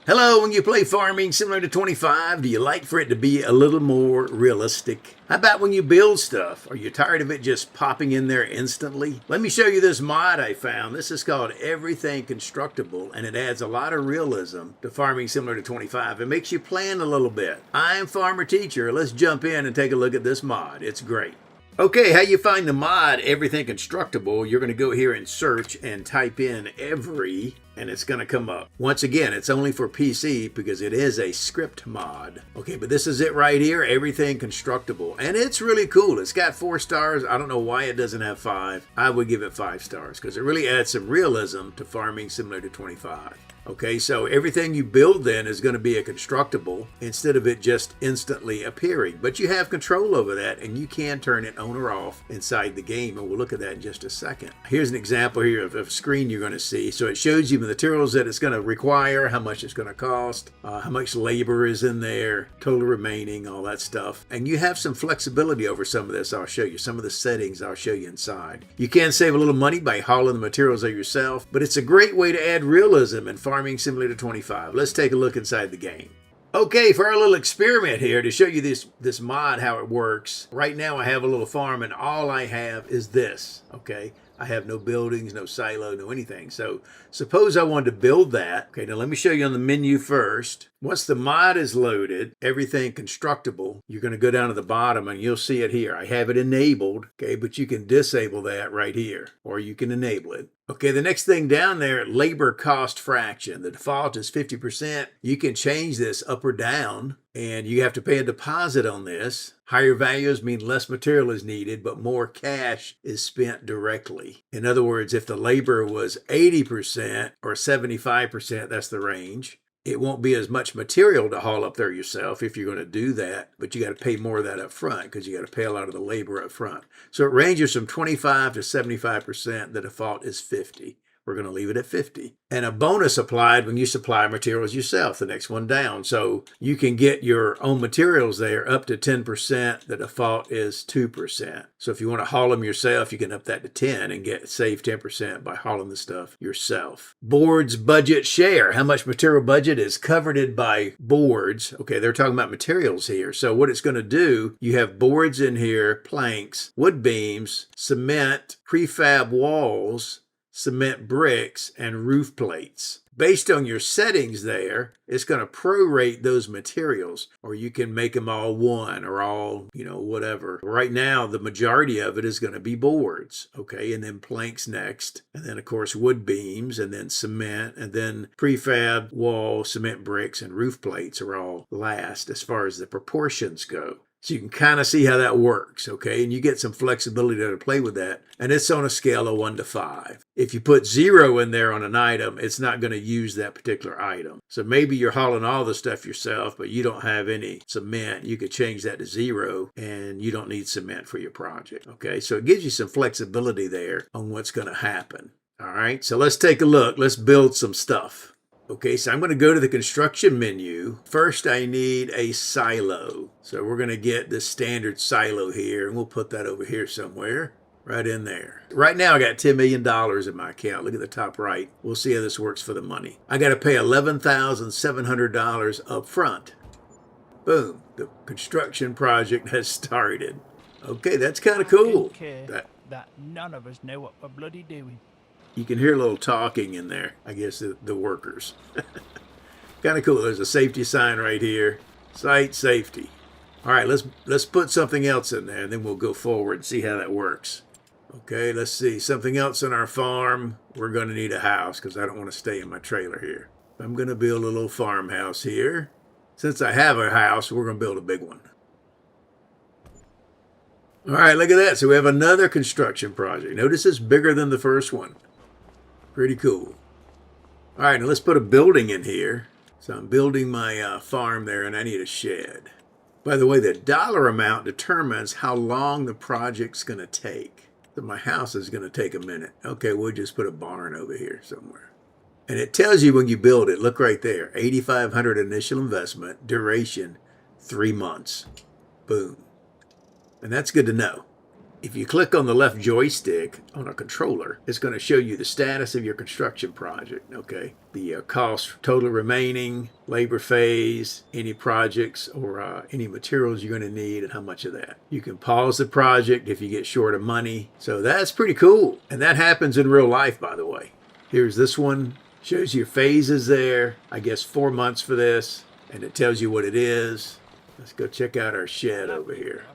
Hello, when you play farming similar to 25, do you like for it to be a little more realistic? How about when you build stuff? Are you tired of it just popping in there instantly? Let me show you this mod I found. This is called Everything Constructible, and it adds a lot of realism to farming similar to 25. It makes you plan a little bit. I'm Farmer Teacher. Let's jump in and take a look at this mod. It's great. Okay, how you find the mod Everything Constructible? You're going to go here and search and type in every, and it's going to come up. Once again, it's only for PC because it is a script mod. Okay, but this is it right here, Everything Constructible. And it's really cool. It's got 4 stars. I don't know why it doesn't have 5. I would give it 5 stars because it really adds some realism to farming similar to 25. Okay, so everything you build then is going to be a constructible instead of it just instantly appearing. But you have control over that, and you can turn it on or off inside the game, and we'll look at that in just a second. Here's an example here of a screen you're going to see. So it shows you the materials that it's going to require, how much it's going to cost, how much labor is in there, total remaining, all that stuff. And you have some flexibility over some of this. I'll show you some of the settings. I'll show you inside. You can save a little money by hauling the materials there yourself, but it's a great way to add realism and farming similar to 25. Let's take a look inside the game. Okay, for our little experiment here to show you this mod, how it works. Right now I have a little farm and all I have is this, okay? I have no buildings, no silo, no anything. So suppose I wanted to build that. Okay, now let me show you on the menu first. Once the mod is loaded, Everything Constructible, you're going to go down to the bottom and you'll see it here. I have it enabled, okay, but you can disable that right here, or you can enable it. Okay, the next thing down there, labor cost fraction. The default is 50%. You can change this up or down, and you have to pay a deposit on this. Higher values mean less material is needed, but more cash is spent directly. In other words, if the labor was 80% or 75%, that's the range. It won't be as much material to haul up there yourself if you're going to do that, but you got to pay more of that up front because you got to pay a lot of the labor up front. So it ranges from 25 to 75%. The default is 50. We're going to leave it at 50. And a bonus applied when you supply materials yourself, the next one down. So you can get your own materials there up to 10%. The default is 2%. So if you want to haul them yourself, you can up that to 10 and save 10% by hauling the stuff yourself. Boards budget share. How much material budget is covered by boards? Okay, they're talking about materials here. So what it's going to do, you have boards in here, planks, wood beams, cement, prefab walls, cement bricks, and roof plates. Based on your settings there, it's going to prorate those materials, or you can make them all one or all, whatever. Right now, the majority of it is going to be boards, okay, and then planks next, and then, of course, wood beams, and then cement, and then prefab wall, cement bricks, and roof plates are all last as far as the proportions go. So you can kind of see how that works, okay? And you get some flexibility to play with that. And it's on a scale of 1 to 5. If you put 0 in there on an item, it's not going to use that particular item. So maybe you're hauling all the stuff yourself, but you don't have any cement. You could change that to 0, and you don't need cement for your project, okay? So it gives you some flexibility there on what's going to happen. All right, so let's take a look. Let's build some stuff. Okay, so I'm going to go to the construction menu. First, I need a silo. So we're going to get the standard silo here, and we'll put that over here somewhere, right in there. Right now, I got $10 million in my account. Look at the top right. We'll see how this works for the money. I got to pay $11,700 up front. Boom, the construction project has started. Okay, that's kind of cool. That none of us know what we're bloody doing. You can hear a little talking in there, I guess, the workers. Kind of cool. There's a safety sign right here. Site safety. All right, let's put something else in there, and then we'll go forward and see how that works. Okay, let's see. Something else on our farm. We're going to need a house because I don't want to stay in my trailer here. I'm going to build a little farmhouse here. Since I have a house, we're going to build a big one. All right, look at that. So we have another construction project. Notice it's bigger than the first one. Pretty cool. All right, now let's put a building in here. So I'm building my farm there, and I need a shed. By the way, the dollar amount determines how long the project's going to take. So my house is going to take a minute. Okay, we'll just put a barn over here somewhere. And it tells you when you build it. Look right there. $8,500 initial investment, duration 3 months. Boom. And that's good to know. If you click on the left joystick on a controller, it's going to show you the status of your construction project, okay? The cost total remaining, labor phase, any projects or any materials you're going to need and how much of that. You can pause the project if you get short of money. So that's pretty cool. And that happens in real life, by the way. Here's this one. Shows your phases there. I guess 4 months for this. And it tells you what it is. Let's go check out our shed over here.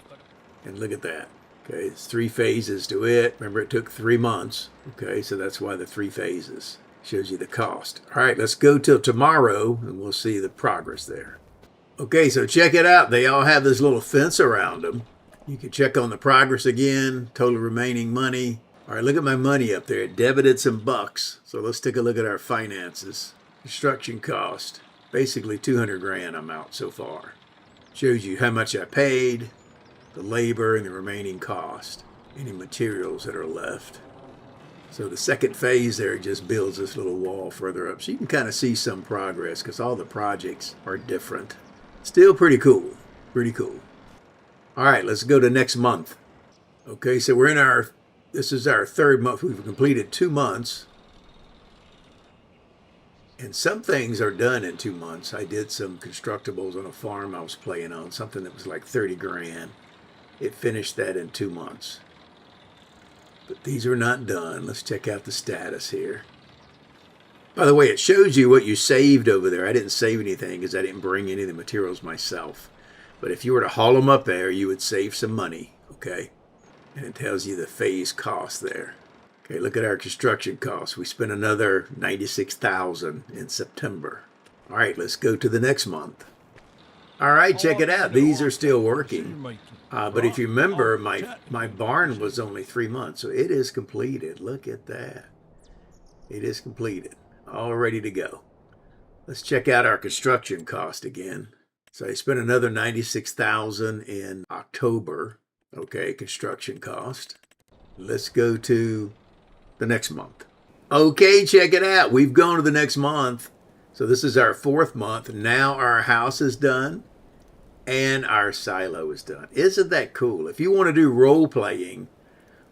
And look at that. Okay, it's 3 phases to it. Remember, it took 3 months. Okay, so that's why the 3 phases. Shows you the cost. All right, let's go till tomorrow, and we'll see the progress there. Okay, so check it out. They all have this little fence around them. You can check on the progress again, total remaining money. All right, look at my money up there. It debited some bucks. So let's take a look at our finances. Construction cost. Basically 200 grand I'm out so far. Shows you how much I paid, the labor, and the remaining cost, any materials that are left. So the second phase there just builds this little wall further up. So you can kind of see some progress because all the projects are different. Still pretty cool. Pretty cool. All right, let's go to next month. Okay, so this is our 3rd month. We've completed 2 months. And some things are done in 2 months. I did some constructibles on a farm I was playing on, something that was like 30 grand. It finished that in 2 months. But these are not done. Let's check out the status here. By the way, it shows you what you saved over there. I didn't save anything because I didn't bring any of the materials myself. But if you were to haul them up there, you would save some money, okay? And it tells you the phase cost there. Okay, look at our construction costs. We spent another $96,000 in September. All right, let's go to the next month. All right, check it out. These are still working. But if you remember, my barn was only 3 months, so it is completed. Look at that. It is completed. All ready to go. Let's check out our construction cost again. So I spent another $96,000 in October. Okay, construction cost. Let's go to the next month. Okay, check it out. We've gone to the next month. So this is our 4th month. Now our house is done and our silo is done. Isn't that cool? If you want to do role playing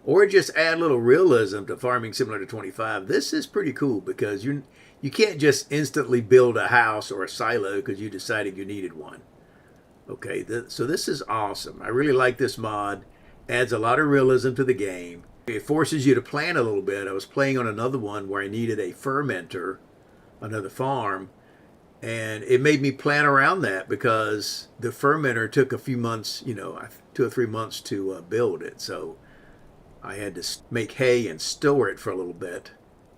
or just add a little realism to Farming Simulator 25, this is pretty cool because you can't just instantly build a house or a silo because you decided you needed one. Okay, so this is awesome. I really like this mod. Adds a lot of realism to the game. It forces you to plan a little bit. I was playing on another one where I needed a fermenter, another farm, and it made me plan around that because the fermenter took a few months, 2 or 3 months to build it. So I had to make hay and store it for a little bit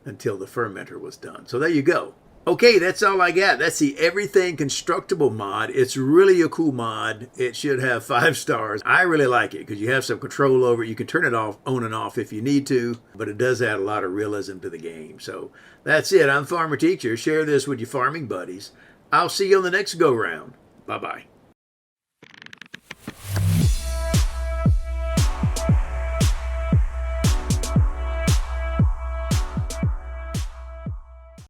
until the fermenter was done. So there you go. Okay, that's all I got. That's the Everything Constructible mod. It's really a cool mod. It should have 5 stars. I really like it because you have some control over it. You can turn it off, on and off if you need to, but it does add a lot of realism to the game. So that's it. I'm Farmer Teacher. Share this with your farming buddies. I'll see you on the next go-round. Bye-bye.